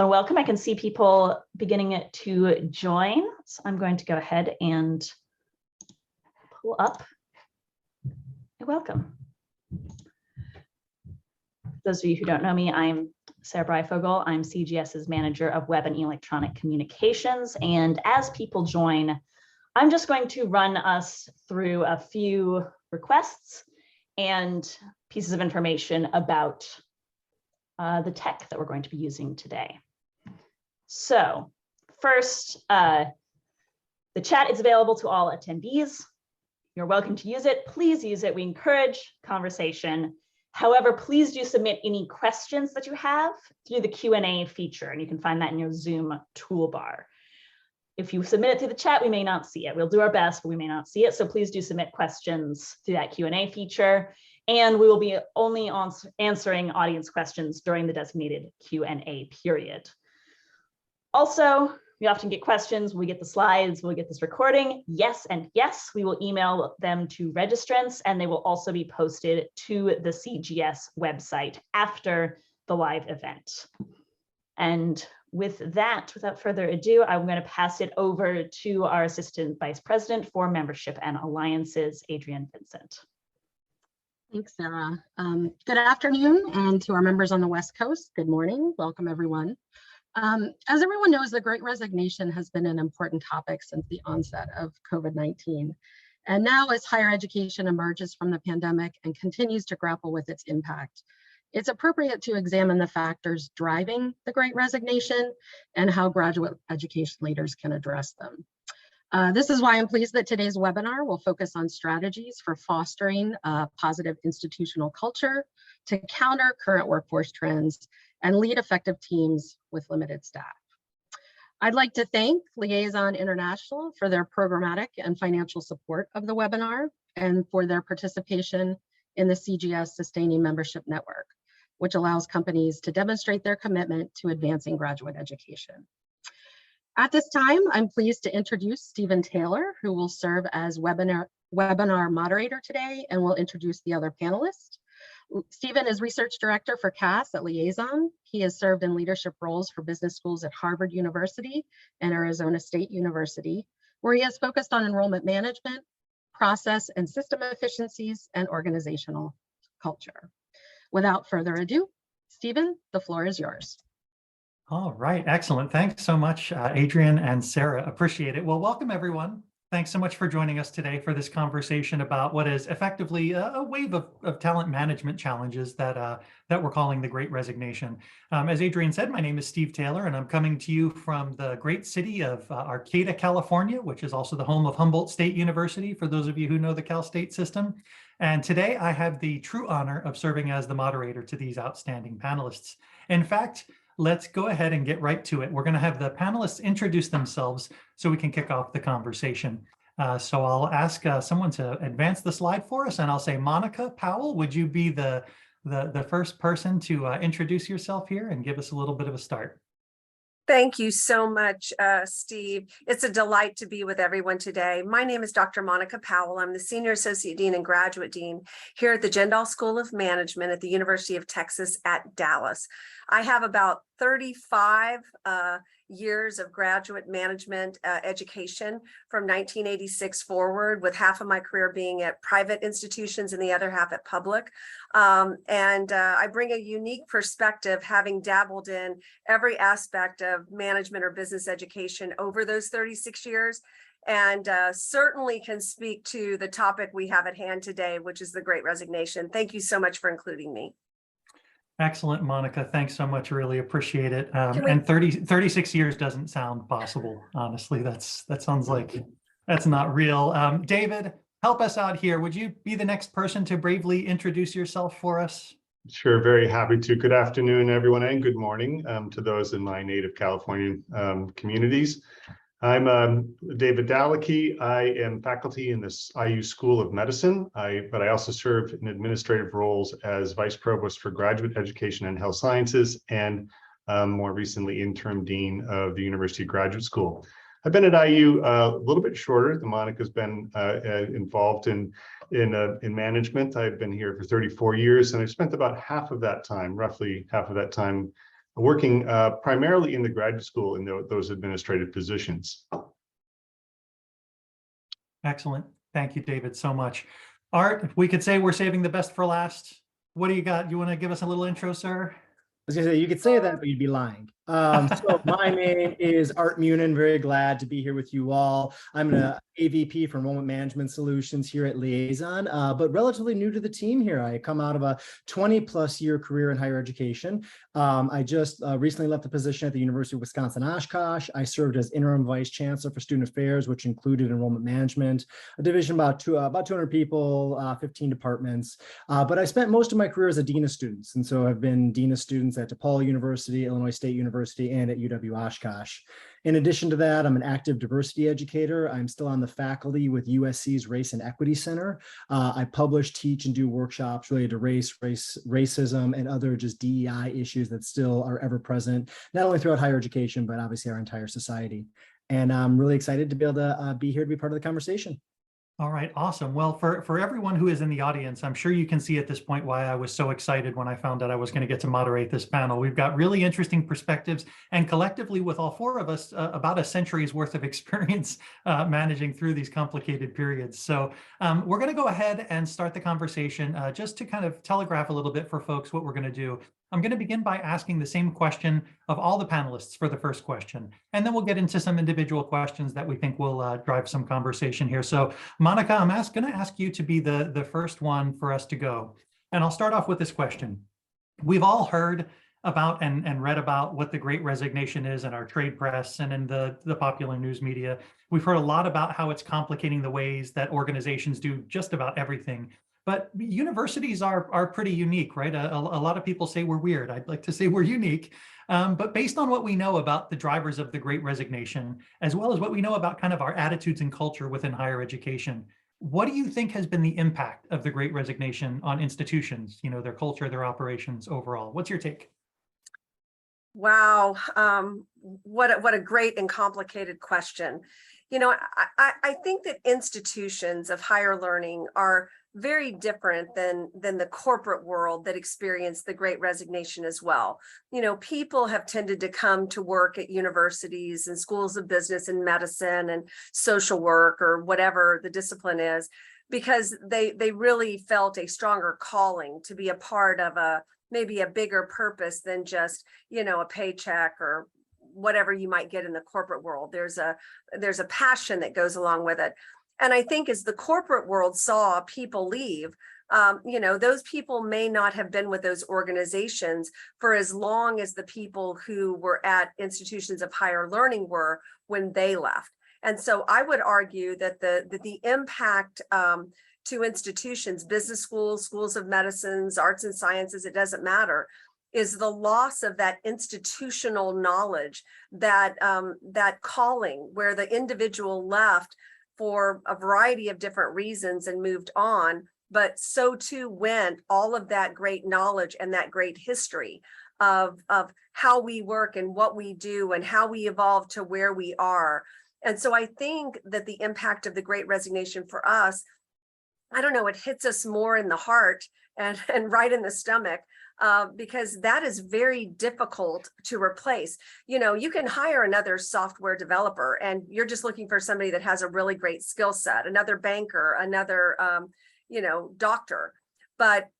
and welcome. I can see people beginning to join, so I'm going to go ahead and pull up a welcome. Those of you who don't know me, I'm Sarah Breifogel. I'm CGS's Manager of Web and Electronic Communications, and as people join, I'm just going to run us through a few requests and pieces of information about the tech that we're going to be using today. So first, the chat is available to all attendees. You're welcome to use it. Please use it. We encourage conversation. However, please do submit any questions that you have through the Q&A feature, and you can find that in your Zoom toolbar. If you submit it through the chat, we may not see it. We'll do our best, but we may not see it. So please do submit questions through that Q&A feature. And we will be only answering audience questions during the designated Q&A period. Also, we often get questions, we get the slides, we'll get this recording. Yes, and yes, we will email them to registrants, and they will also be posted to the CGS website after the live event. And with that, without further ado, I'm going to pass it over to our Assistant Vice President for Membership and Alliances, Adrienne Vincent. Thanks, Sarah. Good afternoon, and to our members on the West Coast, good morning. Welcome, everyone. As everyone knows, the Great Resignation has been an important topic since the onset of COVID-19. And now, as higher education emerges from the pandemic and continues to grapple with its impact, it's appropriate to examine the factors driving the Great Resignation and how graduate education leaders can address them. This is why I'm pleased that today's webinar will focus on strategies for fostering a positive institutional culture to counter current workforce trends and lead effective teams with limited staff. I'd like to thank Liaison International for their programmatic and financial support of the webinar and for their participation in the CGS Sustaining Membership Network, which allows companies to demonstrate their commitment to advancing graduate education. At this time, I'm pleased to introduce Stephen Taylor, who will serve as webinar moderator today and will introduce the other panelists. Stephen is Research Director for CAS at Liaison. He has served in leadership roles for business schools at Harvard University and Arizona State University, where he has focused on enrollment management, process and system efficiencies, and organizational culture. Without further ado, Stephen, the floor is yours. All right, excellent. Thanks so much, Adrienne and Sarah. Appreciate it. Well, welcome everyone. Thanks so much for joining us today for this conversation about what is effectively a wave of talent management challenges that we're calling the Great Resignation. As Adrienne said, my name is Steve Taylor, and I'm coming to you from the great city of Arcata, California, which is also the home of Humboldt State University, for those of you who know the Cal State system. And today I have the true honor of serving as the moderator to these outstanding panelists. In fact, let's go ahead and get right to it. We're going to have the panelists introduce themselves so we can kick off the conversation. So I'll ask someone to advance the slide for us, and I'll say, Monica Powell, would you be the first person to introduce yourself here and give us a little bit of a start? Thank you so much, Steve. It's a delight to be with everyone today. My name is Dr. Monica Powell. I'm the Senior Associate Dean and Graduate Dean here at the Jindal School of Management at the University of Texas at Dallas. I have about 35 years of graduate management education from 1986 forward, with half of my career being at private institutions and the other half at public. I bring a unique perspective, having dabbled in every aspect of management or business education over those 36 years, and certainly can speak to the topic we have at hand today, which is the Great Resignation. Thank you so much for including me. Excellent, Monica. Thanks so much. Really appreciate it. And 36 years doesn't sound possible. Honestly, that sounds like that's not real. David, help us out here. Would you be the next person to bravely introduce yourself for us? Sure, very happy to. Good afternoon, everyone, and good morning to those in my native California communities. I'm David Dalekey. I am faculty in this IU School of Medicine, but I also serve in administrative roles as Vice Provost for Graduate Education and Health Sciences, and more recently interim dean of the University Graduate School. I've been at IU a little bit shorter than Monica's been involved in management. I've been here for 34 years, and I've spent about half of that time, roughly half of that time, working primarily in the graduate school in those administrative positions. Excellent. Thank you, David, so much. Art, if we could say we're saving the best for last, what do you got? You want to give us a little intro, sir? I was gonna say, you could say that, but you'd be lying. So my name is Art Munin. Very glad to be here with you all. I'm an AVP for Enrollment Management Solutions here at Liaison, but relatively new to the team here. I come out of a 20+ year career in higher education. I just recently left the position at the University of Wisconsin-Oshkosh. I served as interim vice chancellor for student affairs, which included enrollment management, a division about 200 people, 15 departments. But I spent most of my career as a dean of students. And so I've been dean of students at DePaul University, Illinois State University, and at UW-Oshkosh. In addition to that, I'm an active diversity educator. I'm still on the faculty with USC's Race and Equity Center. I publish, teach, and do workshops related to racism, and other just DEI issues that still are ever present, not only throughout higher education, but obviously our entire society. And I'm really excited to be able to be here to be part of the conversation. All right, awesome. Well, for everyone who is in the audience, I'm sure you can see at this point why I was so excited when I found out I was going to get to moderate this panel. We've got really interesting perspectives, and collectively with all four of us, about a century's worth of experience managing through these complicated periods. So we're going to go ahead and start the conversation just to kind of telegraph a little bit for folks what we're going to do. I'm going to begin by asking the same question of all the panelists for the first question, and then we'll get into some individual questions that we think will drive some conversation here. So Monica, I'm going to ask you to be the first one for us to go. And I'll start off with this question. We've all heard about and read about what the Great Resignation is in our trade press and in the popular news media. We've heard a lot about how it's complicating the ways that organizations do just about everything. But universities are pretty unique, right? A lot of people say we're weird. I'd like to say we're unique. But based on what we know about the drivers of the Great Resignation, as well as what we know about kind of our attitudes and culture within higher education, what do you think has been the impact of the Great Resignation on institutions, their culture, their operations overall? What's your take? Wow, what a great and complicated question. I think that institutions of higher learning are very different than the corporate world that experienced the Great Resignation as well. People have tended to come to work at universities and schools of business and medicine and social work, or whatever the discipline is, because they really felt a stronger calling to be a part of maybe a bigger purpose than just, a paycheck or whatever you might get in the corporate world. There's a passion that goes along with it. And I think as the corporate world saw people leave, those people may not have been with those organizations for as long as the people who were at institutions of higher learning were when they left. And so I would argue that the impact to institutions, business schools, schools of medicines, arts and sciences, it doesn't matter, is the loss of that institutional knowledge, that calling, where the individual left for a variety of different reasons and moved on, but so too went all of that great knowledge and that great history of how we work and what we do and how we evolve to where we are. And so I think that the impact of the Great Resignation for us, I don't know, it hits us more in the heart and right in the stomach, because that is very difficult to replace. You can hire another software developer and you're just looking for somebody that has a really great skill set, another banker, another, doctor, but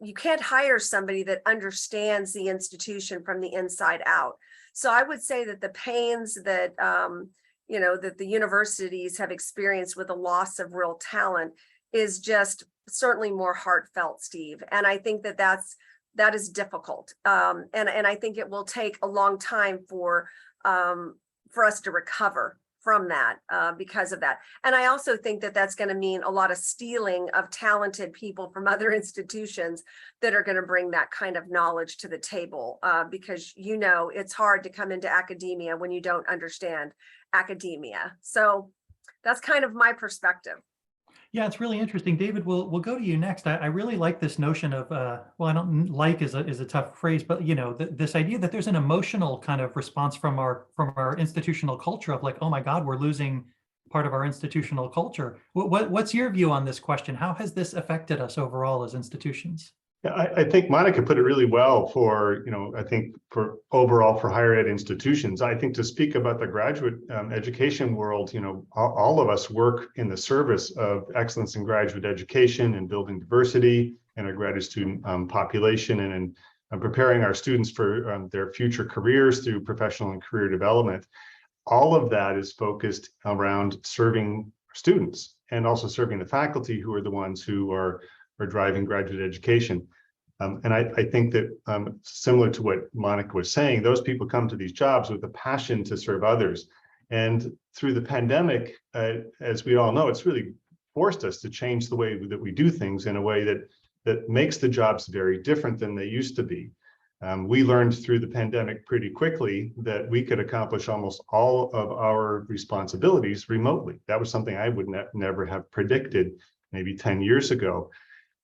you can't hire somebody that understands the institution from the inside out. So I would say that the pains that, that the universities have experienced with the loss of real talent is just certainly more heartfelt, Steve. And I think that is difficult. And I think it will take a long time for us to recover from that because of that. And I also think that that's going to mean a lot of stealing of talented people from other institutions that are going to bring that kind of knowledge to the table, because it's hard to come into academia when you don't understand academia. So that's kind of my perspective. Yeah, it's really interesting. David, we'll go to you next. I really like this notion of, well, I don't like is a tough phrase, but this idea that there's an emotional kind of response from our institutional culture of like, oh my God, we're losing part of our institutional culture. What's your view on this question? How has this affected us overall as institutions? I think Monica put it really well for, I think for overall for higher ed institutions. I think to speak about the graduate education world, all of us work in the service of excellence in graduate education and building diversity in our graduate student population and preparing our students for their future careers through professional and career development. All of that is focused around serving students and also serving the faculty who are the ones who are driving graduate education. And I think that similar to what Monica was saying, those people come to these jobs with a passion to serve others. And through the pandemic, as we all know, it's really forced us to change the way that we do things in a way that makes the jobs very different than they used to be. We learned through the pandemic pretty quickly that we could accomplish almost all of our responsibilities remotely. That was something I would never have predicted maybe 10 years ago.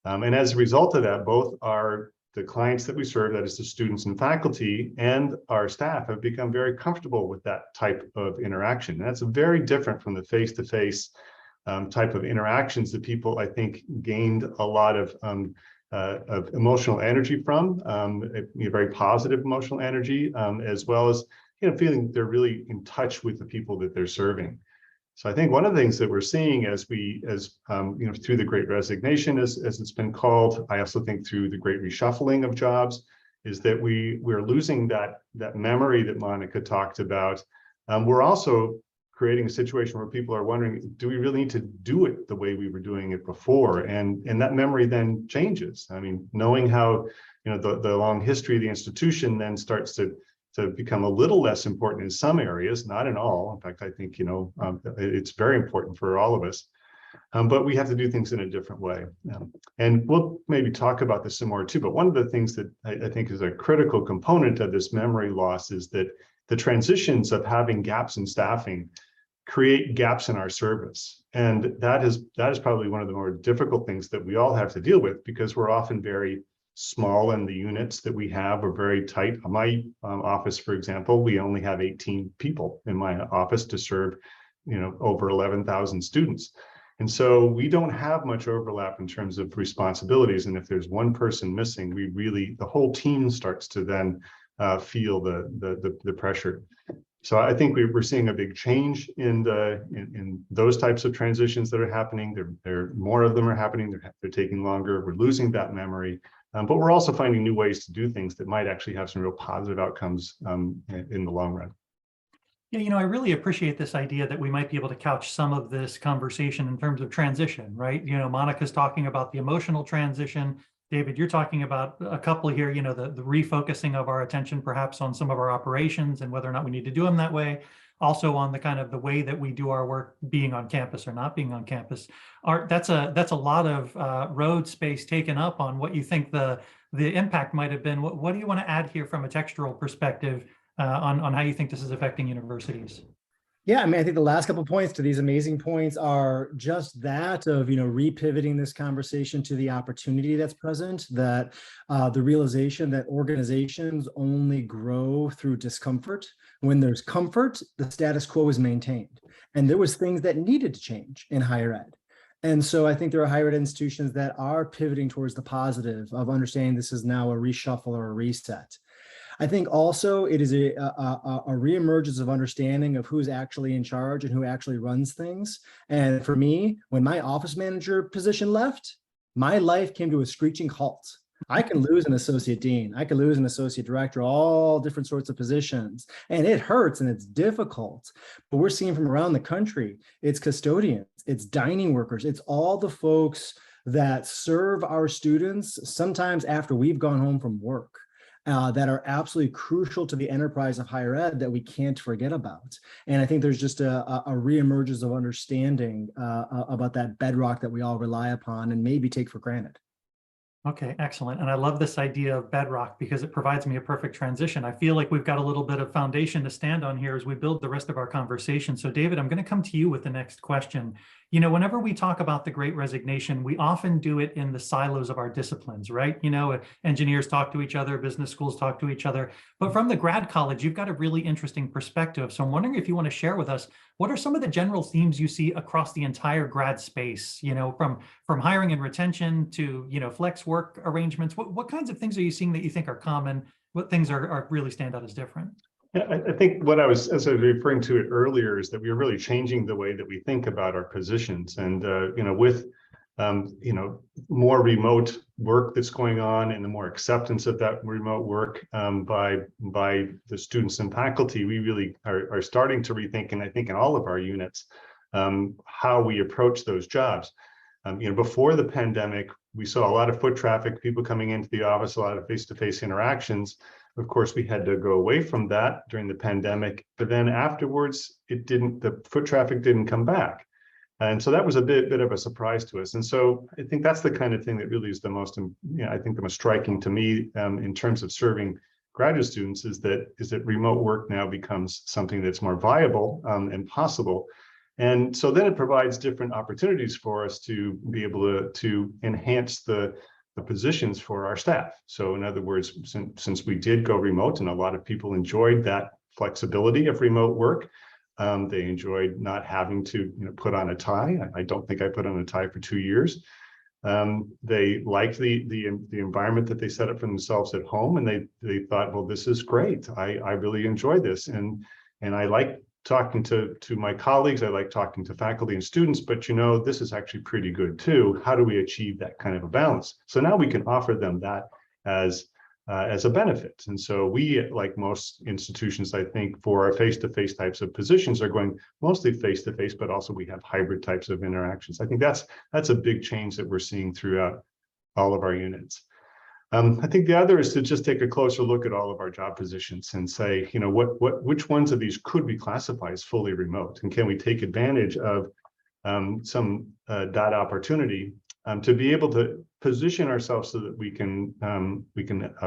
And as a result of that, both the clients that we serve, that is the students and faculty, and our staff have become very comfortable with that type of interaction. And that's very different from the face-to-face type of interactions that people, I think, gained a lot of emotional energy from, very positive emotional energy, as well as feeling they're really in touch with the people that they're serving. So I think one of the things that we're seeing as through the Great Resignation, as it's been called, I also think through the Great Reshuffling of jobs, is that we're losing that memory that Monica talked about. We're also creating a situation where people are wondering, do we really need to do it the way we were doing it before? And that memory then changes. I mean, knowing how the long history of the institution then starts to become a little less important in some areas, not in all. In fact, I think it's very important for all of us, but we have to do things in a different way. And we'll maybe talk about this some more too. But one of the things that I think is a critical component of this memory loss is that the transitions of having gaps in staffing create gaps in our service, and that is probably one of the more difficult things that we all have to deal with, because we're often very small and the units that we have are very tight. My office, for example, we only have 18 people in my office to serve, over 11,000 students. And so we don't have much overlap in terms of responsibilities. And if there's one person missing, the whole team starts to then feel the pressure. So I think we're seeing a big change in those types of transitions that are happening. There more of them are happening. They're taking longer. We're losing that memory. But we're also finding new ways to do things that might actually have some real positive outcomes in the long run. Yeah, I really appreciate this idea that we might be able to couch some of this conversation in terms of transition, right? Monica's talking about the emotional transition. David, you're talking about a couple here, the refocusing of our attention perhaps on some of our operations and whether or not we need to do them that way. Also on the kind of the way that we do our work, being on campus or not being on campus. That's a lot of road space taken up on what you think the impact might have been. What do you want to add here from a textural perspective on how you think this is affecting universities? Yeah, I mean, I think the last couple of points to these amazing points are just that of, repivoting this conversation to the opportunity that's present, that the realization that organizations only grow through discomfort. When there's comfort, the status quo is maintained. And there was things that needed to change in higher ed. And so I think there are higher ed institutions that are pivoting towards the positive of understanding this is now a reshuffle or a reset. I think also it is a reemergence of understanding of who's actually in charge and who actually runs things. And for me, when my office manager position left, my life came to a screeching halt. I can lose an associate dean, I can lose an associate director, all different sorts of positions. And it hurts and it's difficult. But we're seeing from around the country, it's custodians, it's dining workers, it's all the folks that serve our students sometimes after we've gone home from work. That are absolutely crucial to the enterprise of higher ed that we can't forget about. And I think there's just a reemergence of understanding about that bedrock that we all rely upon and maybe take for granted. Okay, excellent. And I love this idea of bedrock because it provides me a perfect transition. I feel like we've got a little bit of foundation to stand on here as we build the rest of our conversation. So David, I'm going to come to you with the next question. Whenever we talk about the Great Resignation, we often do it in the silos of our disciplines, right? Engineers talk to each other, business schools talk to each other. But from the grad college, you've got a really interesting perspective. So I'm wondering if you want to share with us, what are some of the general themes you see across the entire grad space, from hiring and retention to, flex work arrangements? What kinds of things are you seeing that you think are common? What things are really stand out as different? Yeah, I think what as I was referring to it earlier, is that we are really changing the way that we think about our positions. And, with, more remote work that's going on and the more acceptance of that remote work by the students and faculty, we really are starting to rethink, and I think in all of our units, how we approach those jobs. Before the pandemic, we saw a lot of foot traffic, people coming into the office, a lot of face-to-face interactions. Of course, we had to go away from that during the pandemic, but then afterwards, the foot traffic didn't come back. And so that was a bit of a surprise to us. And so I think that's the kind of thing that really is the most, I think the most striking to me in terms of serving graduate students is that remote work now becomes something that's more viable and possible. And so then it provides different opportunities for us to be able to enhance the positions for our staff. So in other words, since we did go remote and a lot of people enjoyed that flexibility of remote work, they enjoyed not having to put on a tie. I don't think I put on a tie for 2 years. They liked the environment that they set up for themselves at home, and they thought, well, this is great. I really enjoy this, and I like talking to my colleagues. I like talking to faculty and students, but this is actually pretty good too. How do we achieve that kind of a balance? So now we can offer them that as a benefit. And so we, like most institutions, I think, for our face-to-face types of positions, are going mostly face-to-face, but also we have hybrid types of interactions. I think that's a big change that we're seeing throughout all of our units. I think the other is to just take a closer look at all of our job positions and say, which ones of these could we classify as fully remote, and can we take advantage of some data opportunity to be able to position ourselves so that we can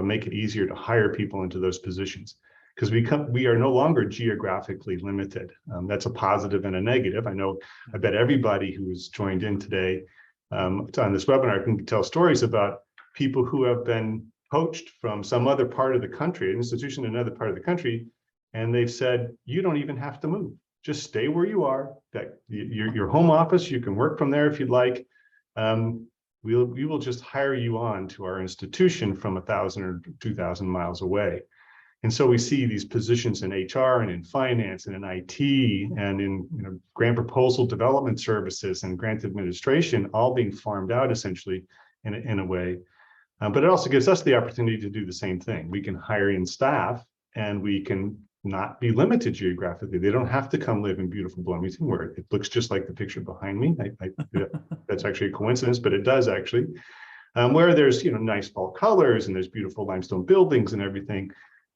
make it easier to hire people into those positions, because we are no longer geographically limited. That's a positive and a negative. I bet everybody who has joined in today on this webinar can tell stories about people who have been poached from some other part of the country, an institution in another part of the country, and they've said, you don't even have to move. Just stay where you are. That your home office, you can work from there if you'd like. We will just hire you on to our institution from 1,000 or 2,000 miles away. And so we see these positions in HR and in finance and in IT and in grant proposal development services and grant administration all being farmed out essentially in a way. But it also gives us the opportunity to do the same thing. We can hire in staff, and we can not be limited geographically. They don't have to come live in beautiful Bloomington, where it looks just like the picture behind me. That's actually a coincidence, but it does actually. Where there's nice fall colors and there's beautiful limestone buildings and everything.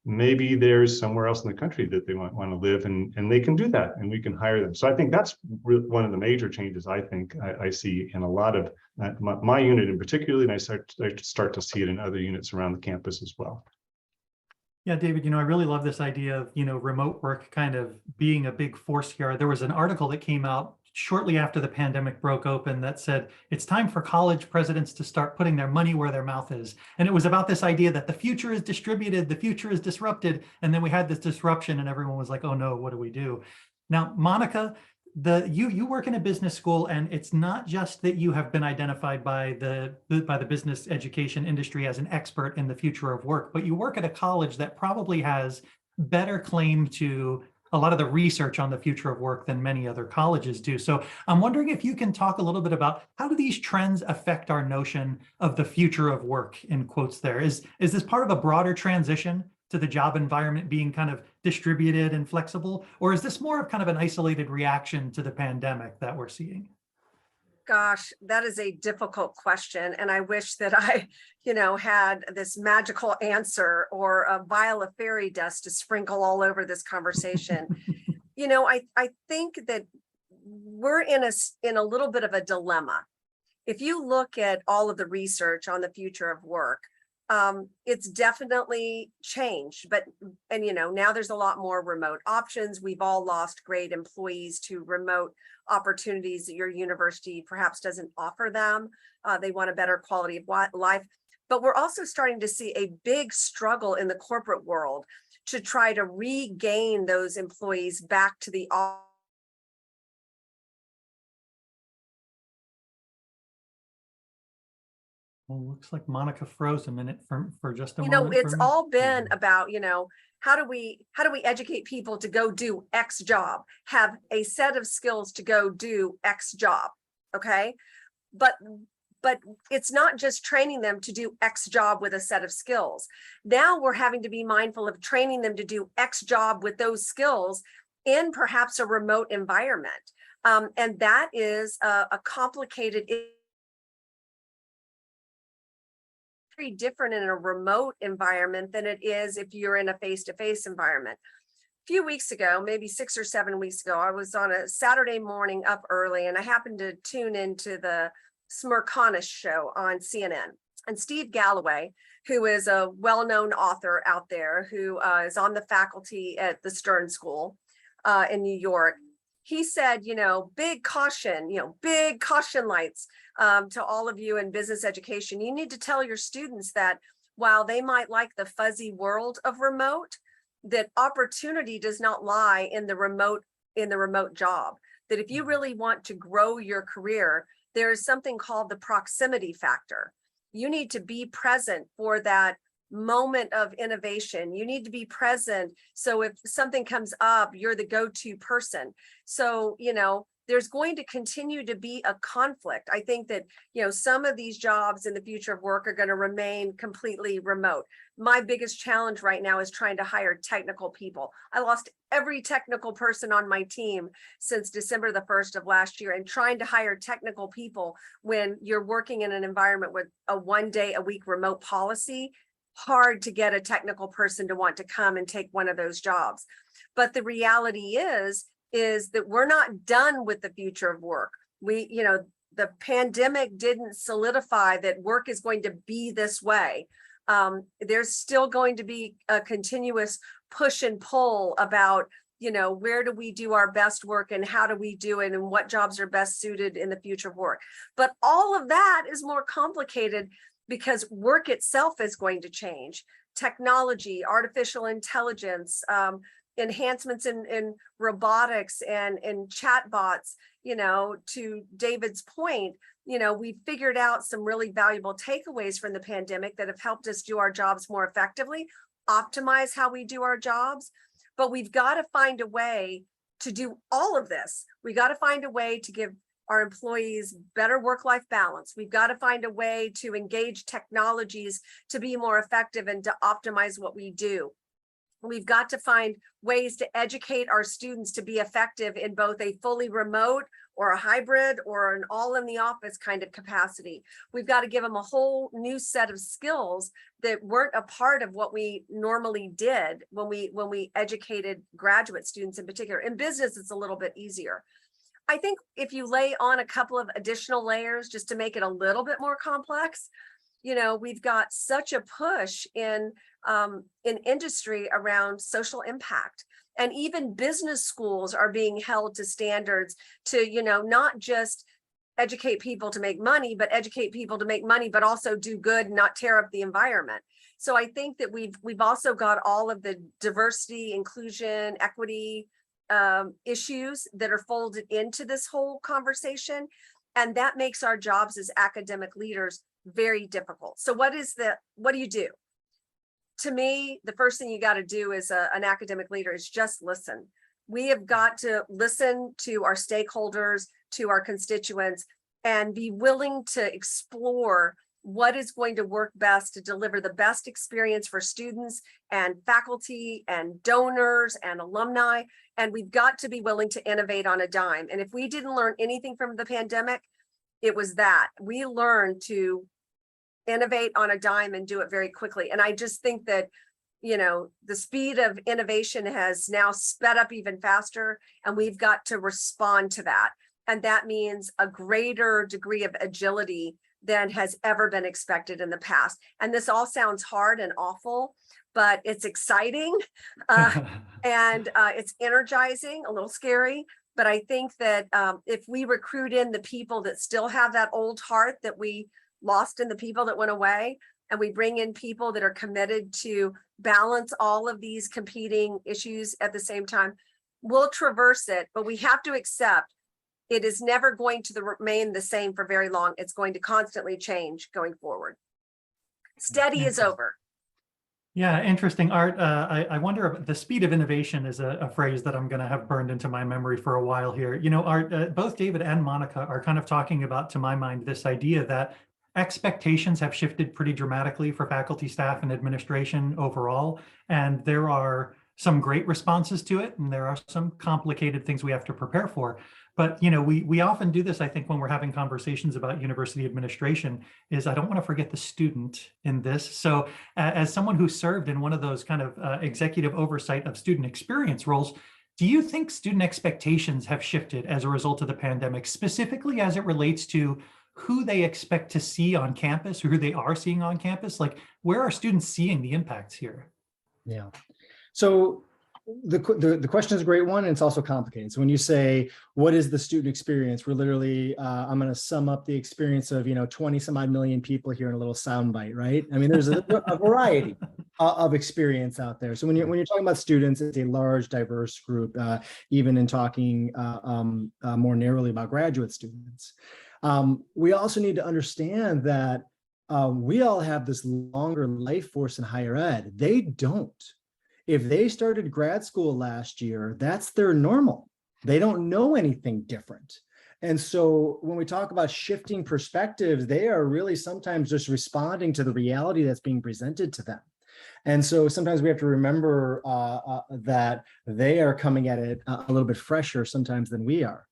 Maybe there's somewhere else in the country that they want to live, and they can do that, and we can hire them. So I think that's one of the major changes I see in a lot of my unit in particular, and I start to see it in other units around the campus as well. Yeah, David, I really love this idea of, remote work kind of being a big force here. There was an article that came out shortly after the pandemic broke open that said it's time for college presidents to start putting their money where their mouth is. And it was about this idea that the future is distributed, the future is disrupted. And then we had this disruption and everyone was like, oh no, what do we do? Now, Monica, you work in a business school, and it's not just that you have been identified by the business education industry as an expert in the future of work, but you work at a college that probably has better claim to a lot of the research on the future of work than many other colleges do. So I'm wondering if you can talk a little bit about how do these trends affect our notion of the future of work, in quotes there. Is this part of a broader transition to the job environment being kind of distributed and flexible? Or is this more of kind of an isolated reaction to the pandemic that we're seeing? Gosh, that is a difficult question. And I wish that I, had this magical answer or a vial of fairy dust to sprinkle all over this conversation. I think that we're in a little bit of a dilemma. If you look at all of the research on the future of work, it's definitely changed, and now there's a lot more remote options. We've all lost great employees to remote opportunities that your university perhaps doesn't offer them. They want a better quality of life, but we're also starting to see a big struggle in the corporate world to try to regain those employees back to the office. Well, looks like Monica froze a minute for just a You know, moment. for it's me. all been about, how do we educate people to go do X job, have a set of skills to go do X job, okay? But it's not just training them to do X job with a set of skills. Now we're having to be mindful of training them to do X job with those skills in perhaps a remote environment. And that is a complicated, very different in a remote environment than it is if you're in a face-to-face environment. A few weeks ago, maybe 6 or 7 weeks ago, I was on a Saturday morning up early, and I happened to tune into the Smirconish show on CNN. And Steve Galloway, who is a well-known author out there, who is on the faculty at the Stern School in New York, he said, big caution lights to all of you in business education. You need to tell your students that while they might like the fuzzy world of remote, that opportunity does not lie in the remote job. That if you really want to grow your career, there is something called the proximity factor. You need to be present for that moment of innovation. You need to be present. So if something comes up, you're the go-to person. So, there's going to continue to be a conflict. I think that, some of these jobs in the future of work are going to remain completely remote. My biggest challenge right now is trying to hire technical people. I lost every technical person on my team since December the 1st of last year, and trying to hire technical people when you're working in an environment with a 1 day a week remote policy, hard to get a technical person to want to come and take one of those jobs. But the reality is that we're not done with the future of work. The pandemic didn't solidify that work is going to be this way. There's still going to be a continuous push and pull about, where do we do our best work and how do we do it and what jobs are best suited in the future of work. But all of that is more complicated because work itself is going to change. Technology, artificial intelligence, enhancements in robotics and chatbots, to David's point, we figured out some really valuable takeaways from the pandemic that have helped us do our jobs more effectively, optimize how we do our jobs. But we've got to find a way to do all of this. We got to find a way to give our employees better work-life balance. We've got to find a way to engage technologies to be more effective and to optimize what we do. We've got to find ways to educate our students to be effective in both a fully remote or a hybrid or an all in the office kind of capacity. We've got to give them a whole new set of skills that weren't a part of what we normally did when we educated graduate students in particular. In business, it's a little bit easier. I think if you lay on a couple of additional layers just to make it a little bit more complex, we've got such a push in industry around social impact, and even business schools are being held to standards to, not just educate people to make money, but educate people to make money, but also do good, not tear up the environment. So I think that we've also got all of the diversity, inclusion, equity issues that are folded into this whole conversation. And that makes our jobs as academic leaders very difficult. So what do you do? To me, the first thing you got to do as an academic leader is just listen. We have got to listen to our stakeholders, to our constituents, and be willing to explore what is going to work best to deliver the best experience for students and faculty and donors and alumni. And we've got to be willing to innovate on a dime. And if we didn't learn anything from the pandemic, it was that we learned to innovate on a dime and do it very quickly. And I just think that, the speed of innovation has now sped up even faster, and we've got to respond to that. And that means a greater degree of agility than has ever been expected in the past. And this all sounds hard and awful, but it's exciting and it's energizing, a little scary. But I think that if we recruit in the people that still have that old heart that we lost in the people that went away, and we bring in people that are committed to balance all of these competing issues at the same time, we'll traverse it. But we have to accept it is never going to remain the same for very long. It's going to constantly change going forward. Steady is over. Yeah, interesting, Art. I wonder if the speed of innovation is a phrase that I'm going to have burned into my memory for a while here. You know, Art, both David and Monica are kind of talking about, to my mind, this idea that expectations have shifted pretty dramatically for faculty, staff, and administration overall. And there are some great responses to it, and there are some complicated things we have to prepare for. But, you know, we often do this, I think, when we're having conversations about university administration, is I don't want to forget the student in this. So as someone who served in one of those kind of executive oversight of student experience roles, do you think student expectations have shifted as a result of the pandemic, specifically as it relates to who they expect to see on campus, or who they are seeing on campus? Like, where are students seeing the impacts here? Yeah. So the question is a great one, and it's also complicated. So when you say, what is the student experience? We're literally, I'm going to sum up the experience of, 20 some odd million people here in a little soundbite, right? I mean, there's a variety of experience out there. So when you're talking about students, it's a large, diverse group, even in talking more narrowly about graduate students. We also need to understand that we all have this longer life force in higher ed. They don't. If they started grad school last year, that's their normal. They don't know anything different. And so when we talk about shifting perspectives, they are really sometimes just responding to the reality that's being presented to them. And so sometimes we have to remember that they are coming at it a little bit fresher sometimes than we are.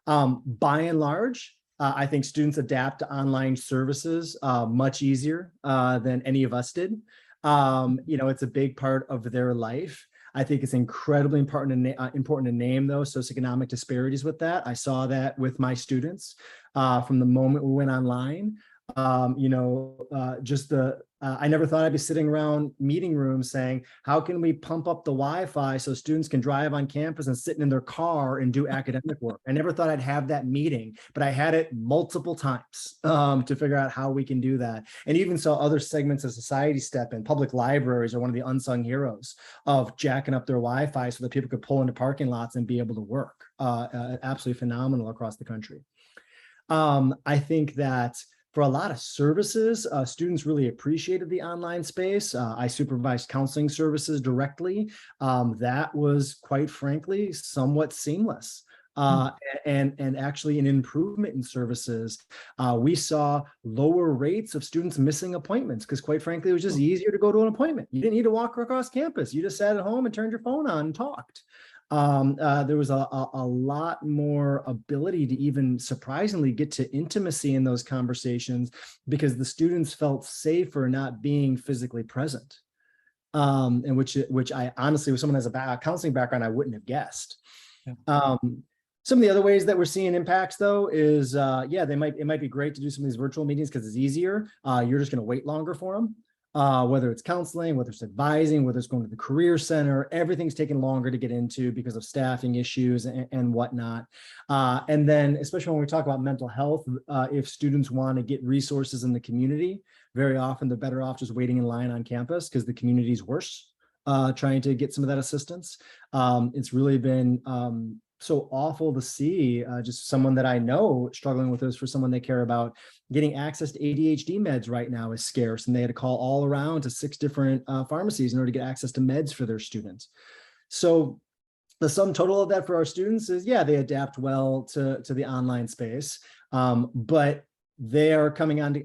By and large, I think students adapt to online services much easier than any of us did. It's a big part of their life. I think it's incredibly important to name those socioeconomic disparities with that. I saw that with my students from the moment we went online. I never thought I'd be sitting around meeting rooms saying, how can we pump up the Wi-Fi so students can drive on campus and sit in their car and do academic work? I never thought I'd have that meeting, but I had it multiple times to figure out how we can do that. And even saw other segments of society step in. Public libraries are one of the unsung heroes of jacking up their Wi-Fi so that people could pull into parking lots and be able to work. Absolutely phenomenal across the country. I think that for a lot of services, students really appreciated the online space. I supervised counseling services directly. That was, quite frankly, somewhat seamless. And actually an improvement in services. We saw lower rates of students missing appointments because, quite frankly, it was just easier to go to an appointment. You didn't need to walk across campus. You just sat at home and turned your phone on and talked. There was a lot more ability to even surprisingly get to intimacy in those conversations because the students felt safer not being physically present. And which I honestly, with someone who has a counseling background, I wouldn't have guessed. Yeah. Some of the other ways that we're seeing impacts, though, is it might be great to do some of these virtual meetings because it's easier. You're just going to wait longer for them. Whether it's counseling, whether it's advising, whether it's going to the career center, everything's taking longer to get into because of staffing issues and whatnot. And then, especially when we talk about mental health, if students want to get resources in the community, very often they're better off just waiting in line on campus because the community's worse, trying to get some of that assistance. It's really been so awful to see just someone that I know struggling with this for someone they care about. Getting access to ADHD meds right now is scarce, and they had to call all around to 6 different pharmacies in order to get access to meds for their students. So the sum total of that for our students is, yeah, they adapt well to the online space, but they are coming on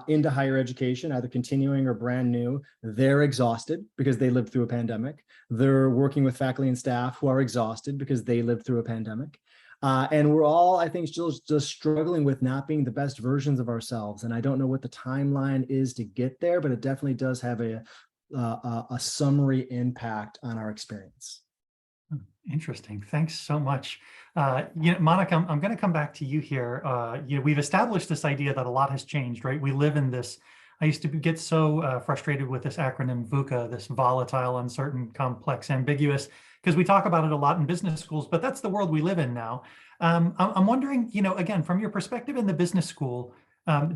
into higher education, either continuing or brand new. They're exhausted because they lived through a pandemic. They're working with faculty and staff who are exhausted because they lived through a pandemic. And we're all, I think, still just struggling with not being the best versions of ourselves. And I don't know what the timeline is to get there, but it definitely does have a summary impact on our experience. Interesting. Thanks so much. Monica, I'm going to come back to you here. We've established this idea that a lot has changed, right? We live in this. I used to get so frustrated with this acronym VUCA, this volatile, uncertain, complex, ambiguous, because we talk about it a lot in business schools, but that's the world we live in now. I'm wondering, again, from your perspective in the business school,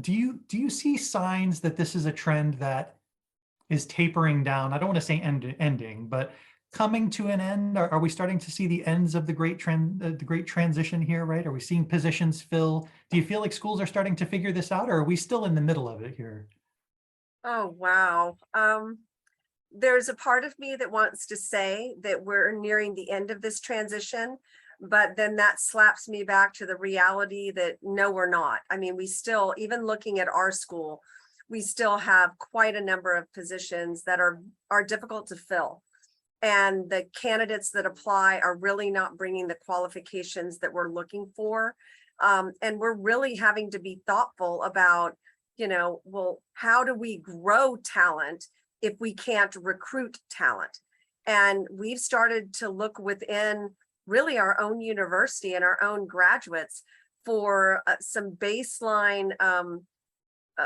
do you see signs that this is a trend that is tapering down? I don't want to say ending, but coming to an end? Are we starting to see the ends of the great transition here, right? Are we seeing positions fill? Do you feel like schools are starting to figure this out, or are we still in the middle of it here? Oh, wow. There's a part of me that wants to say that we're nearing the end of this transition, but then that slaps me back to the reality that no, we're not. I mean, we still, even looking at our school, we still have quite a number of positions that are difficult to fill. And the candidates that apply are really not bringing the qualifications that we're looking for. And we're really having to be thoughtful about, well, how do we grow talent if we can't recruit talent? And we've started to look within really our own university and our own graduates for some baseline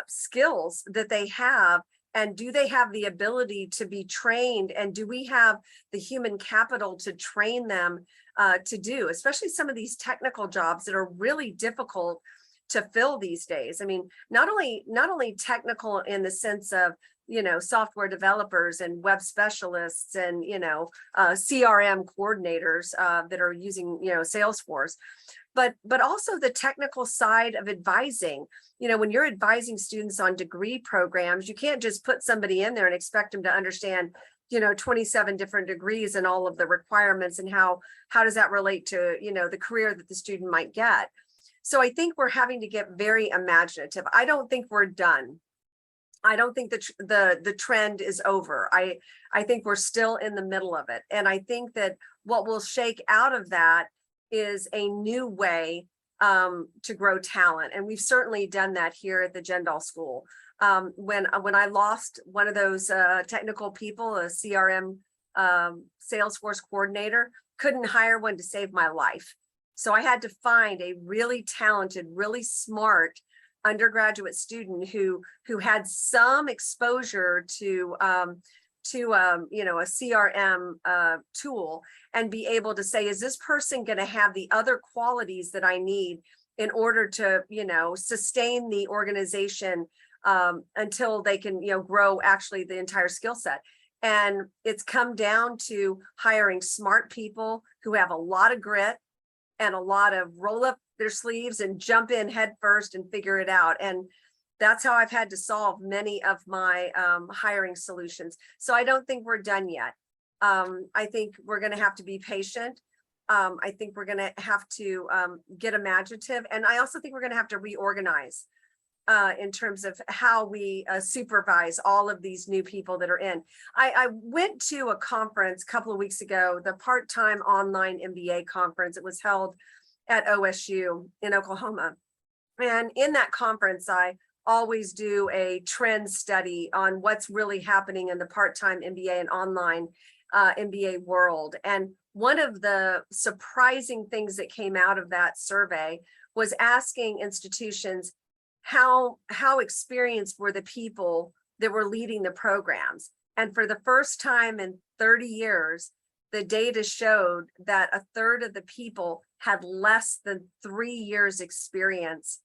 skills that they have. And do they have the ability to be trained? And do we have the human capital to train them to do, especially some of these technical jobs that are really difficult to fill these days? I mean, not only technical in the sense of, software developers and web specialists and, CRM coordinators that are using, Salesforce, but also the technical side of advising. When you're advising students on degree programs, you can't just put somebody in there and expect them to understand, 27 different degrees and all of the requirements and how does that relate to, the career that the student might get. So I think we're having to get very imaginative. I don't think we're done. I don't think the trend is over. I think we're still in the middle of it. And I think that what will shake out of that is a new way to grow talent. And we've certainly done that here at the Jindal School. When I lost one of those technical people, a CRM Salesforce coordinator, couldn't hire one to save my life. So I had to find a really talented, really smart undergraduate student who had some exposure to a CRM tool, and be able to say, is this person going to have the other qualities that I need in order to, sustain the organization until they can, grow actually the entire skill set. And it's come down to hiring smart people who have a lot of grit and a lot of roll up their sleeves and jump in head first and figure it out. And that's how I've had to solve many of my hiring solutions. So I don't think we're done yet. I think we're going to have to be patient. I think we're going to have to get imaginative. And I also think we're going to have to reorganize in terms of how we supervise all of these new people that are in. I went to a conference a couple of weeks ago, the part-time online MBA conference. It was held at OSU in Oklahoma. And in that conference, I always do a trend study on what's really happening in the part-time MBA and online MBA world. And one of the surprising things that came out of that survey was asking institutions how experienced were the people that were leading the programs. And for the first time in 30 years, the data showed that a third of the people had less than 3 years experience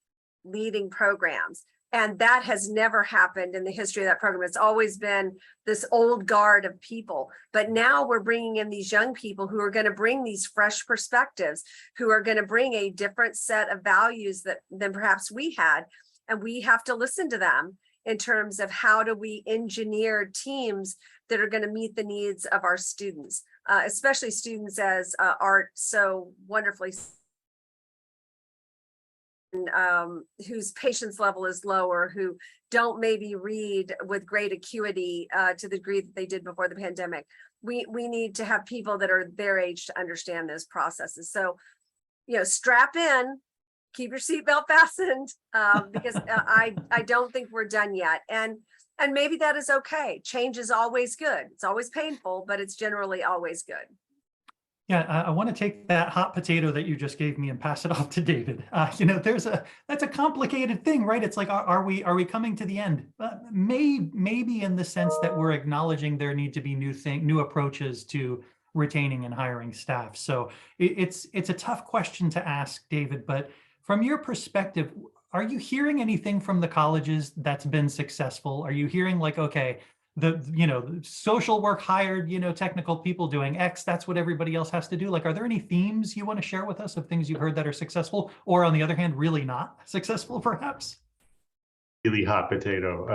leading programs. And that has never happened in the history of that program. It's always been this old guard of people. But now we're bringing in these young people who are going to bring these fresh perspectives, who are going to bring a different set of values than perhaps we had. And we have to listen to them in terms of how do we engineer teams that are going to meet the needs of our students, especially students, as Art so wonderfully whose patience level is lower, who don't maybe read with great acuity to the degree that they did before the pandemic. We need to have people that are their age to understand those processes. So, strap in, keep your seatbelt fastened, because I don't think we're done yet. And maybe that is okay. Change is always good. It's always painful, but it's generally always good. Yeah, I want to take that hot potato that you just gave me and pass it off to David. That's a complicated thing, right? It's like, are we coming to the end? Maybe in the sense that we're acknowledging there need to be new approaches to retaining and hiring staff. So it's a tough question to ask, David, but from your perspective, are you hearing anything from the colleges that's been successful? Are you hearing like, okay, the social work hired, technical people doing X, that's what everybody else has to do. Like, are there any themes you want to share with us of things you've heard that are successful, or on the other hand, really not successful, perhaps? Really hot potato.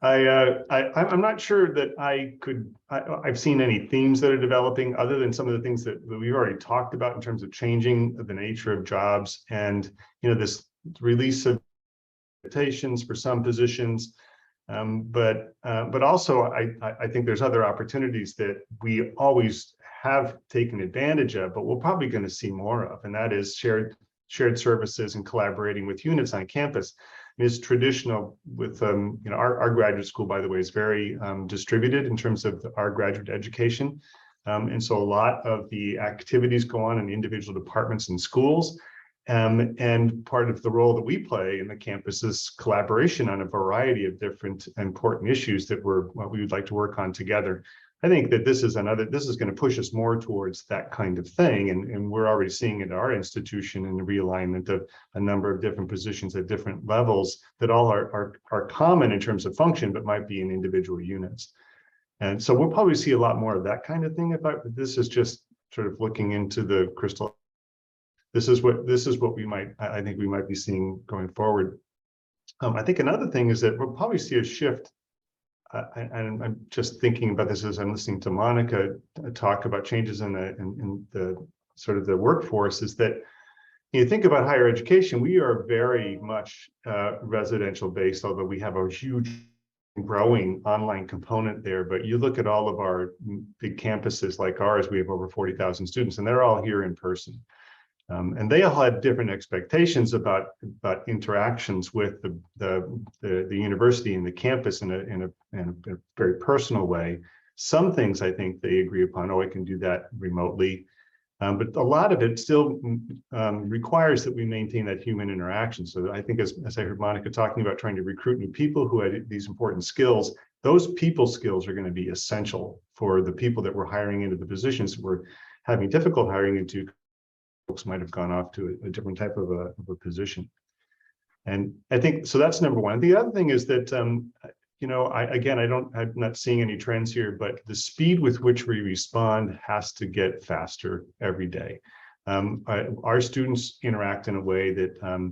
I'm not sure that I've seen any themes that are developing other than some of the things that we've already talked about in terms of changing the nature of jobs and, this release of invitations for some positions. But also I think there's other opportunities that we always have taken advantage of, but we're probably going to see more of, and that is shared services and collaborating with units on campus. Is traditional with our graduate school, by the way, is very distributed in terms of our graduate education, and so a lot of the activities go on in individual departments and schools. And part of the role that we play in the campus is collaboration on a variety of different important issues that we would like to work on together. I think that this is going to push us more towards that kind of thing. And we're already seeing at our institution in the realignment of a number of different positions at different levels that all are common in terms of function, but might be in individual units. And so we'll probably see a lot more of that kind of thing. This is just sort of looking into the crystal. This is what I think we might be seeing going forward. I think another thing is that we'll probably see a shift. And I'm just thinking about this as I'm listening to Monica talk about changes in the sort of the workforce, is that you think about higher education, we are very much residential based, although we have a huge growing online component there. But you look at all of our big campuses like ours, we have over 40,000 students, and they're all here in person. And they all had different expectations about interactions with the university and the campus in a very personal way. Some things I think they agree upon. Oh, I can do that remotely, but a lot of it still requires that we maintain that human interaction. So I think, as I heard Monica talking about trying to recruit new people who had these important skills, those people skills are going to be essential for the people that we're hiring into the positions we're having difficult hiring into. Folks might have gone off to a different type of a position. And I think, so that's number one. The other thing is that, I'm not seeing any trends here, but the speed with which we respond has to get faster every day. Our students interact in a way that,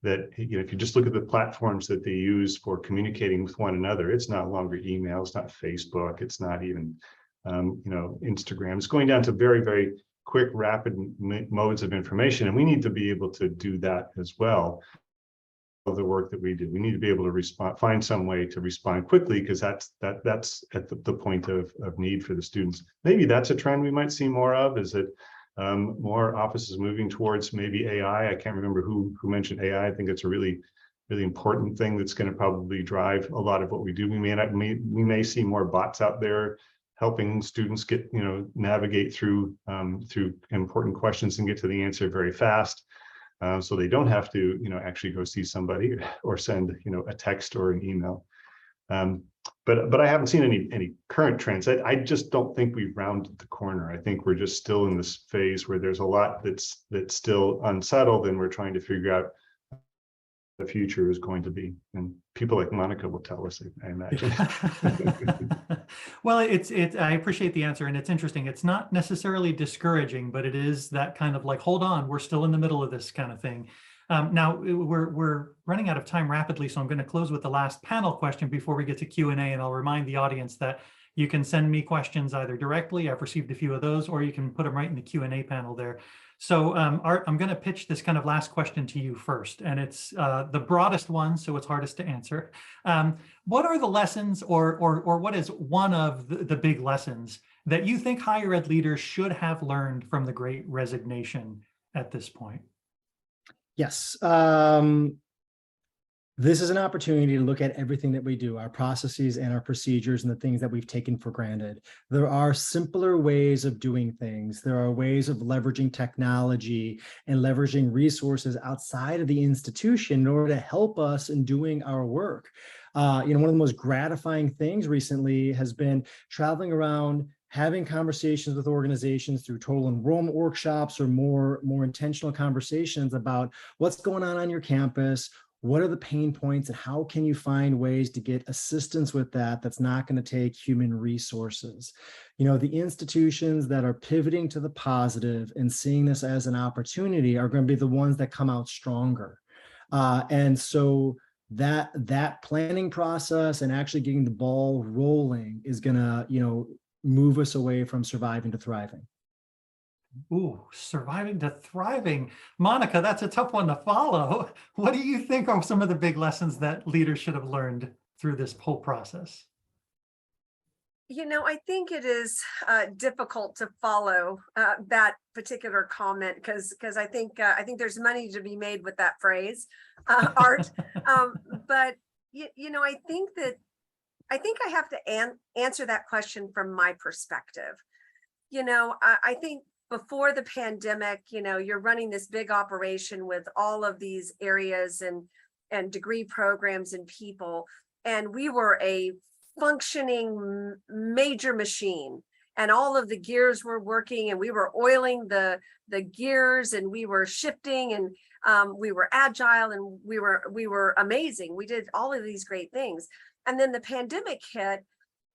if you just look at the platforms that they use for communicating with one another, it's not longer email, it's not Facebook, it's not even, Instagram. It's going down to very, very quick, rapid modes of information. And we need to be able to do that as well. Of the work that we do, we need to be able to find some way to respond quickly, because that's at the point of need for the students. Maybe that's a trend we might see more of, is that more offices moving towards maybe AI. I can't remember who mentioned AI. I think it's a really, really important thing that's going to probably drive a lot of what we do. We may see more bots out there helping students get, navigate through important questions and get to the answer very fast. So they don't have to, actually go see somebody or send, a text or an email. But I haven't seen any current trends. I just don't think we've rounded the corner. I think we're just still in this phase where there's a lot that's still unsettled, and we're trying to figure out the future is going to be. And people like Monica will tell us, I imagine. Well, I appreciate the answer, and it's interesting. It's not necessarily discouraging, but it is that kind of like, hold on, we're still in the middle of this kind of thing. Now we're running out of time rapidly, so I'm going to close with the last panel question before we get to Q&A, and I'll remind the audience that you can send me questions either directly, I've received a few of those, or you can put them right in the Q&A panel there. So Art, I'm going to pitch this kind of last question to you first, and it's the broadest one, so it's hardest to answer. What are the lessons, or what is one of the big lessons that you think higher ed leaders should have learned from the Great Resignation at this point? Yes. This is an opportunity to look at everything that we do, our processes and our procedures and the things that we've taken for granted. There are simpler ways of doing things. There are ways of leveraging technology and leveraging resources outside of the institution in order to help us in doing our work. One of the most gratifying things recently has been traveling around, having conversations with organizations through total enrollment workshops or more intentional conversations about what's going on your campus, what are the pain points and how can you find ways to get assistance with that that's not going to take human resources? You know, the institutions that are pivoting to the positive and seeing this as an opportunity are going to be the ones that come out stronger. And so that planning process and actually getting the ball rolling is going to, you know, move us away from surviving to thriving. Ooh, surviving to thriving. Monica, that's a tough one to follow. What do you think are some of the big lessons that leaders should have learned through this whole process? You know, I think it is difficult to follow that particular comment because I think there's money to be made with that phrase, Art. But you know, I think I have to answer that question from my perspective. You know, I think before the pandemic, you know, you're running this big operation with all of these areas and degree programs and people, and we were a functioning major machine, and all of the gears were working, and we were oiling the gears, and we were shifting, and we were agile, and we were amazing. We did all of these great things, and then the pandemic hit,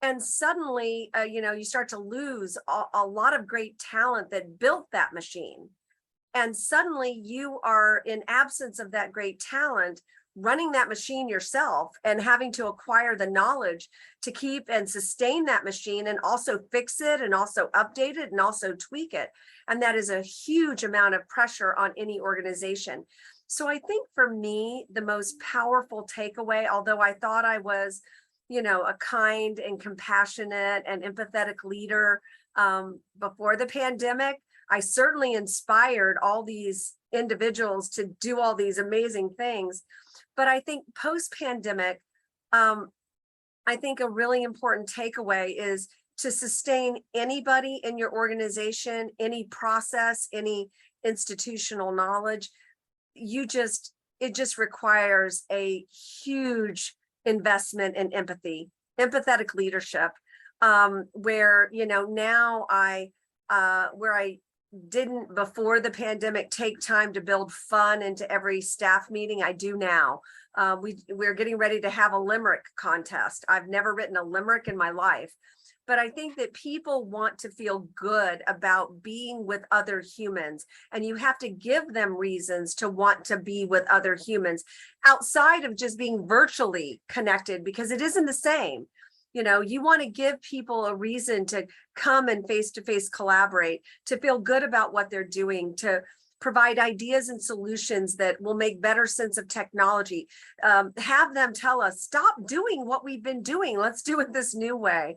and suddenly you know, you start to lose a lot of great talent that built that machine, and suddenly you are, in absence of that great talent, running that machine yourself and having to acquire the knowledge to keep and sustain that machine and also fix it and also update it and also tweak it. And that is a huge amount of pressure on any organization. So I think for me, the most powerful takeaway, although I thought I was, you know, a kind and compassionate and empathetic leader before the pandemic, I certainly inspired all these individuals to do all these amazing things. But I think post-pandemic, I think a really important takeaway is to sustain anybody in your organization, any process, any institutional knowledge. It just requires a huge investment in empathy, empathetic leadership, where, you know, now where I didn't before the pandemic take time to build fun into every staff meeting, I do now. We're getting ready to have a limerick contest. I've never written a limerick in my life, but I think that people want to feel good about being with other humans, and you have to give them reasons to want to be with other humans outside of just being virtually connected, because it isn't the same. You know, you want to give people a reason to come and face-to-face collaborate, to feel good about what they're doing, to provide ideas and solutions that will make better sense of technology. Have them tell us, stop doing what we've been doing. Let's do it this new way.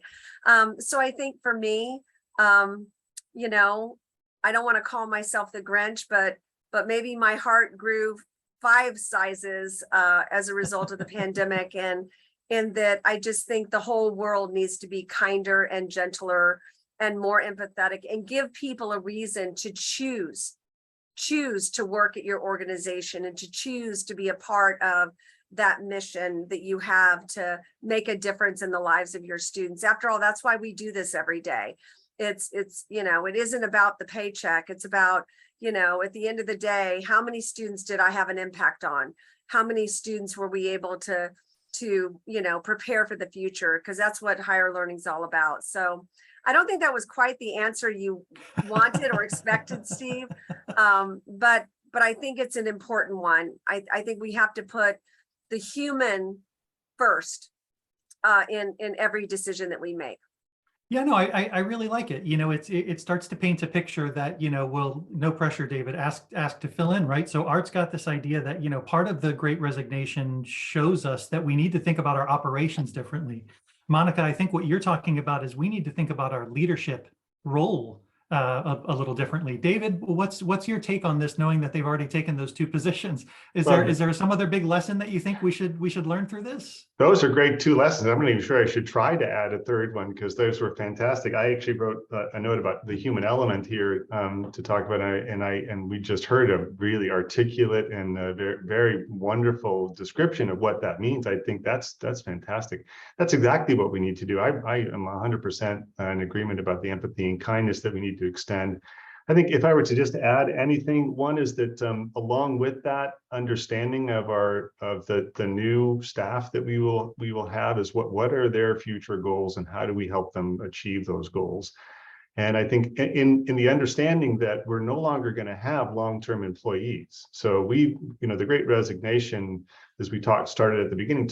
So I think for me, you know, I don't want to call myself the Grinch, but maybe my heart grew 5 sizes as a result of the pandemic, and in that I just think the whole world needs to be kinder and gentler and more empathetic, and give people a reason to choose to work at your organization and to choose to be a part of that mission that you have to make a difference in the lives of your students. After all, that's why we do this every day. It's you know, it isn't about the paycheck. It's about, you know, at the end of the day, how many students did I have an impact on? How many students were we able to you know, prepare for the future? Because that's what higher learning is all about. So I don't think that was quite the answer you wanted or expected, Steve. But I think it's an important one. I think we have to put the human first in every decision that we make. Yeah, no, I really like it. You know, it starts to paint a picture that, you know, well, no pressure, David, ask to fill in, right? So Art's got this idea that, you know, part of the Great Resignation shows us that we need to think about our operations differently. Monica, I think what you're talking about is we need to think about our leadership role a little differently. David, what's your take on this, knowing that they've already taken those 2 positions? Is there some other big lesson that you think we should learn through this? Those are great 2 lessons. I'm not even sure I should try to add a 3rd one, because those were fantastic. I actually wrote a note about the human element here to talk about, and we just heard a really articulate and a very, very wonderful description of what that means. I think that's fantastic. That's exactly what we need to do. I am 100% in agreement about the empathy and kindness that we need to extend. I think if I were to just add anything, one is that along with that understanding of the new staff that we will have is what are their future goals and how do we help them achieve those goals. And I think in the understanding that we're no longer going to have long-term employees. So the Great Resignation, as we started at the beginning,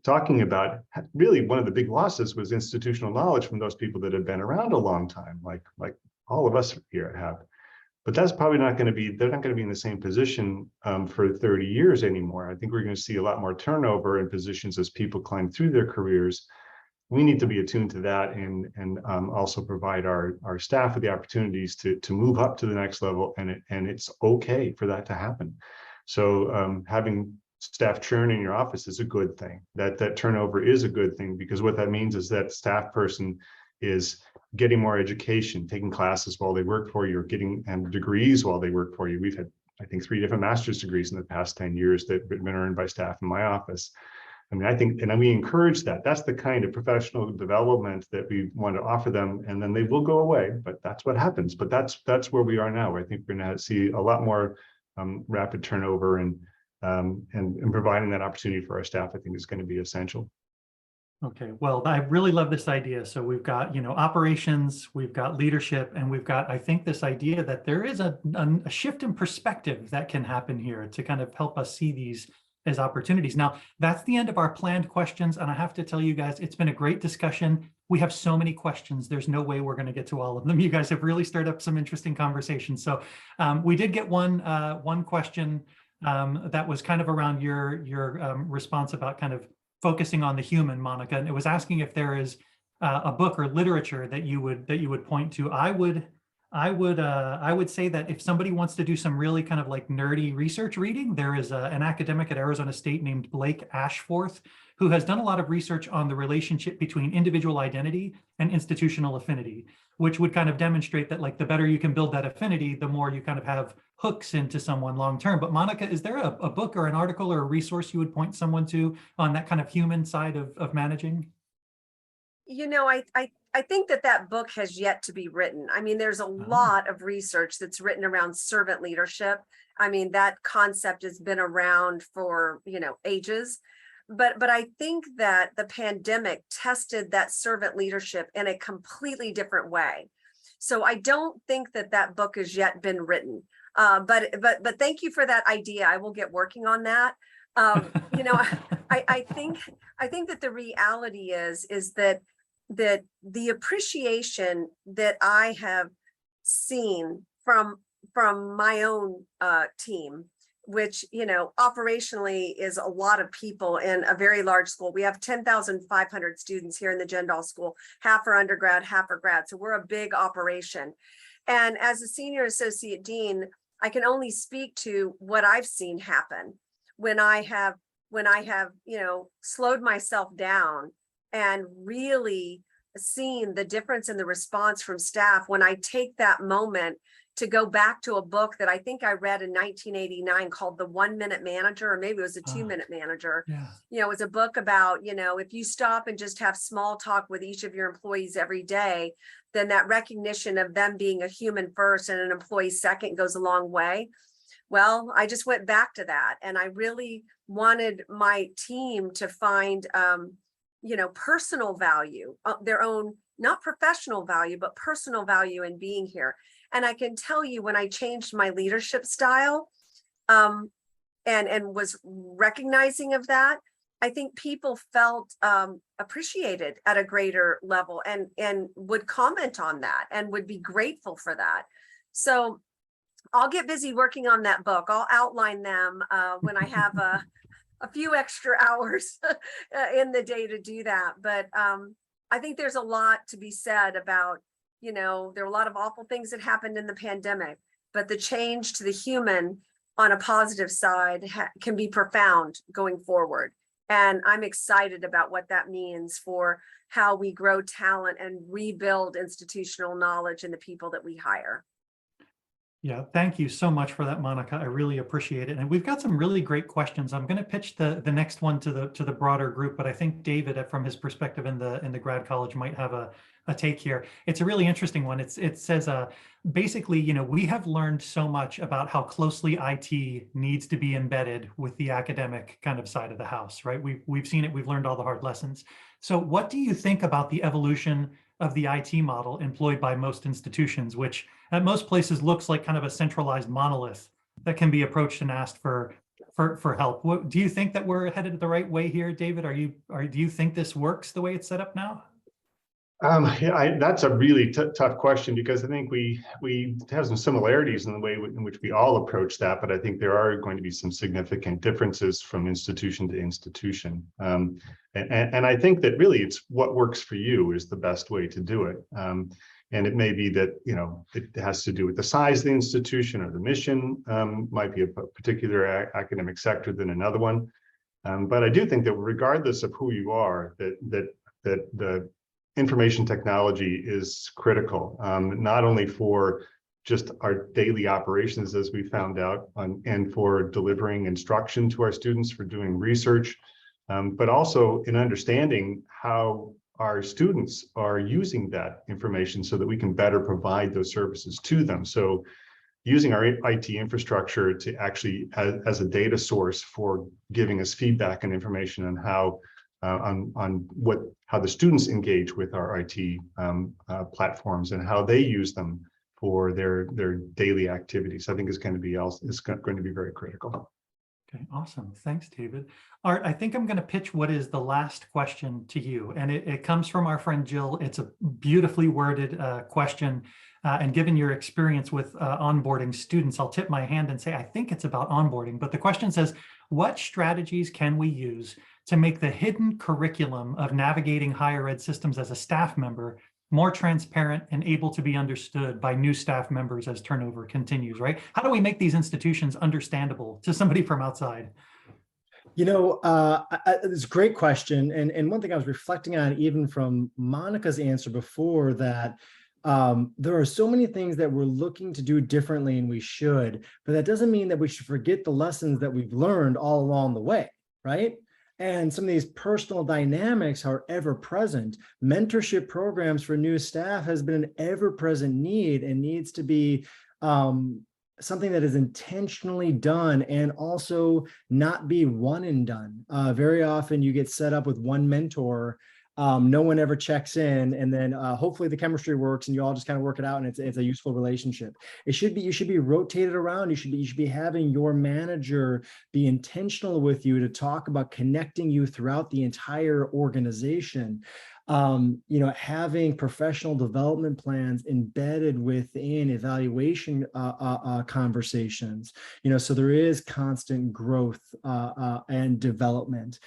talking about, really one of the big losses was institutional knowledge from those people that have been around a long time, like all of us here have. But that's probably not going to be, they're not going to be in the same position for 30 years anymore. I think we're going to see a lot more turnover in positions as people climb through their careers. We need to be attuned to that and also provide our staff with the opportunities to move up to the next level. And it's okay for that to happen. So having staff churn in your office is a good thing. That turnover is a good thing, because what that means is that staff person is getting more education, taking classes while they work for you, or getting degrees while they work for you. We've had, I think, 3 different master's degrees in the past 10 years that have been earned by staff in my office. I mean, I think, and we encourage that. That's the kind of professional development that we want to offer them, and then they will go away, but that's what happens. But that's where we are now. I think we're going to see a lot more rapid turnover, and providing that opportunity for our staff, I think, is going to be essential. Okay, well, I really love this idea. So we've got, operations, we've got leadership, and we've got, I think, this idea that there is a shift in perspective that can happen here to kind of help us see these as opportunities. Now, that's the end of our planned questions. And I have to tell you guys, it's been a great discussion. We have so many questions. There's no way we're going to get to all of them. You guys have really stirred up some interesting conversations. So we did get one question that was kind of around your response about kind of focusing on the human, Monica, and it was asking if there is a book or literature that you would point to. I would say that if somebody wants to do some really kind of like nerdy research reading, there is an academic at Arizona State named Blake Ashforth, who has done a lot of research on the relationship between individual identity and institutional affinity, which would kind of demonstrate that, like, the better you can build that affinity, the more you kind of have hooks into someone long term. But Monica, is there a book or an article or a resource you would point someone to on that kind of human side of managing? I think that book has yet to be written. I mean, there's a lot of research that's written around servant leadership. I mean, that concept has been around for, ages. But I think that the pandemic tested that servant leadership in a completely different way. So I don't think that book has yet been written. But thank you for that idea. I will get working on that. I think that the reality is that the appreciation that I have seen from my own team, which, operationally is a lot of people in a very large school. We have 10,500 students here in the Jindal School, half are undergrad, half are grad. So we're a big operation. And as a senior associate dean, I can only speak to what I've seen happen when I have, slowed myself down and really seen the difference in the response from staff when I take that moment to go back to a book that I think I read in 1989 called The 1 Minute Manager, or maybe it was a 2 Minute Manager. Yeah. It was a book about, if you stop and just have small talk with each of your employees every day, then that recognition of them being a human first and an employee second goes a long way. Well, I just went back to that, and I really wanted my team to find, personal value, their own, not professional value, but personal value in being here. And I can tell you, when I changed my leadership style and was recognizing of that, I think people felt appreciated at a greater level and would comment on that and would be grateful for that. So I'll get busy working on that book. I'll outline them when I have a few extra hours in the day to do that. But I think there's a lot to be said about, there are a lot of awful things that happened in the pandemic, but the change to the human on a positive side can be profound going forward. And I'm excited about what that means for how we grow talent and rebuild institutional knowledge in the people that we hire. Yeah, thank you so much for that, Monica. I really appreciate it. And we've got some really great questions. I'm going to pitch the next one to the broader group, but I think David, from his perspective in the grad college, might have a take here. It's a really interesting one. It says basically, we have learned so much about how closely IT needs to be embedded with the academic kind of side of the house, right? We've seen it. We've learned all the hard lessons. So what do you think about the evolution of the IT model employed by most institutions, which at most places looks like kind of a centralized monolith that can be approached and asked for help? Do you think that we're headed the right way here, David? Do you think this works the way it's set up now? Yeah, that's a really tough question, because I think we have some similarities in the way in which we all approach that, but I think there are going to be some significant differences from institution to institution. And I think that really it's what works for you is the best way to do it. And it may be that, it has to do with the size of the institution or the mission, might be a particular academic sector than another one. But I do think that regardless of who you are, that the information technology is critical, not only for just our daily operations, as we found out, and for delivering instruction to our students, for doing research, but also in understanding how our students are using that information so that we can better provide those services to them. So using our IT infrastructure to actually as a data source for giving us feedback and information on how how the students engage with our IT platforms and how they use them for their daily activities, I think is going to be very critical. Okay, awesome. Thanks, David. Art, I think I'm going to pitch what is the last question to you. And it comes from our friend Jill. It's a beautifully worded question. And given your experience with onboarding students, I'll tip my hand and say, I think it's about onboarding. But the question says, what strategies can we use to make the hidden curriculum of navigating higher ed systems as a staff member more transparent and able to be understood by new staff members as turnover continues, right? How do we make these institutions understandable to somebody from outside? It's a great question. And one thing I was reflecting on, even from Monica's answer before, that there are so many things that we're looking to do differently, and we should, but that doesn't mean that we should forget the lessons that we've learned all along the way, right? And some of these personal dynamics are ever present. Mentorship programs for new staff has been an ever-present need and needs to be something that is intentionally done and also not be one and done. Very often you get set up with one mentor, no one ever checks in, and then hopefully the chemistry works and you all just kind of work it out, and it's a useful relationship. You should be rotated around. You should be having your manager be intentional with you to talk about connecting you throughout the entire organization. Having professional development plans embedded within evaluation conversations, so there is constant growth and development,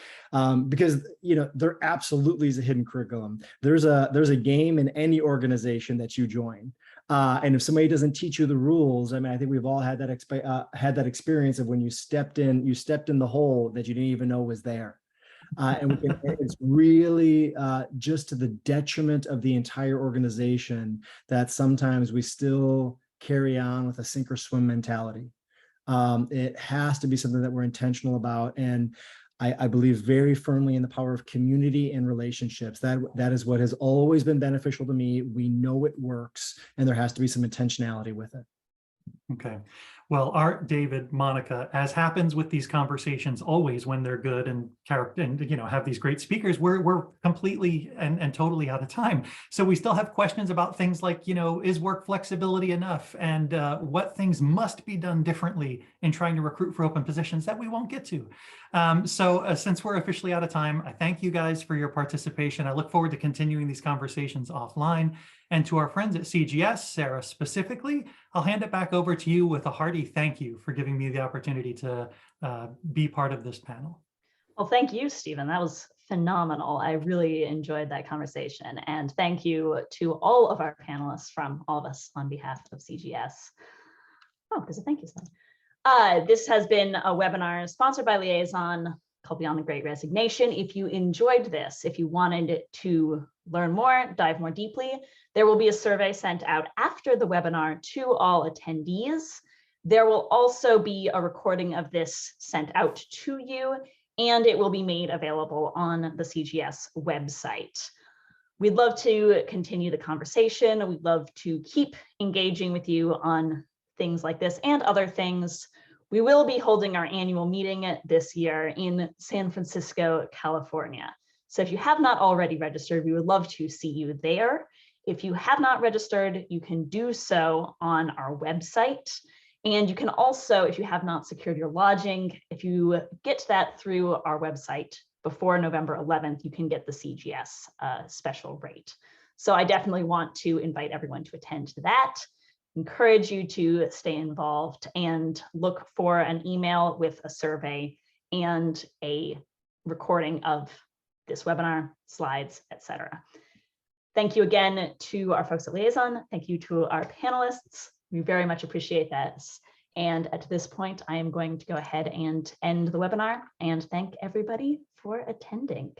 because there absolutely is a hidden curriculum. There's a game in any organization that you join. And if somebody doesn't teach you the rules, I mean, I think we've all had that experience of when you stepped in the hole that you didn't even know was there. And it's really just to the detriment of the entire organization that sometimes we still carry on with a sink or swim mentality. It has to be something that we're intentional about. And I believe very firmly in the power of community and relationships. That is what has always been beneficial to me. We know it works, and there has to be some intentionality with it. Okay. Well, Art, David, Monica, as happens with these conversations always when they're good and have these great speakers, we're completely and totally out of time. So we still have questions about things like, is work flexibility enough, and what things must be done differently in trying to recruit for open positions that we won't get to. Since we're officially out of time, I thank you guys for your participation. I look forward to continuing these conversations offline. And to our friends at CGS, Sarah specifically, I'll hand it back over to you with a hearty thank you for giving me the opportunity to be part of this panel. Well, thank you, Stephen. That was phenomenal. I really enjoyed that conversation. And thank you to all of our panelists from all of us on behalf of CGS. Oh, there's a thank you slide. This has been a webinar sponsored by Liaison, called Beyond the Great Resignation. If you enjoyed this, if you wanted to learn more, dive more deeply, there will be a survey sent out after the webinar to all attendees. There will also be a recording of this sent out to you, and it will be made available on the CGS website. We'd love to continue the conversation. We'd love to keep engaging with you on things like this and other things. We will be holding our annual meeting this year in San Francisco, California. So if you have not already registered, we would love to see you there. If you have not registered, you can do so on our website. And you can also, if you have not secured your lodging, if you get that through our website before November 11th, you can get the CGS special rate. So I definitely want to invite everyone to attend to that. Encourage you to stay involved and look for an email with a survey and a recording of this webinar, slides, etc. Thank you again to our folks at Liaison. Thank you to our panelists. We very much appreciate that. And at this point, I am going to go ahead and end the webinar and thank everybody for attending.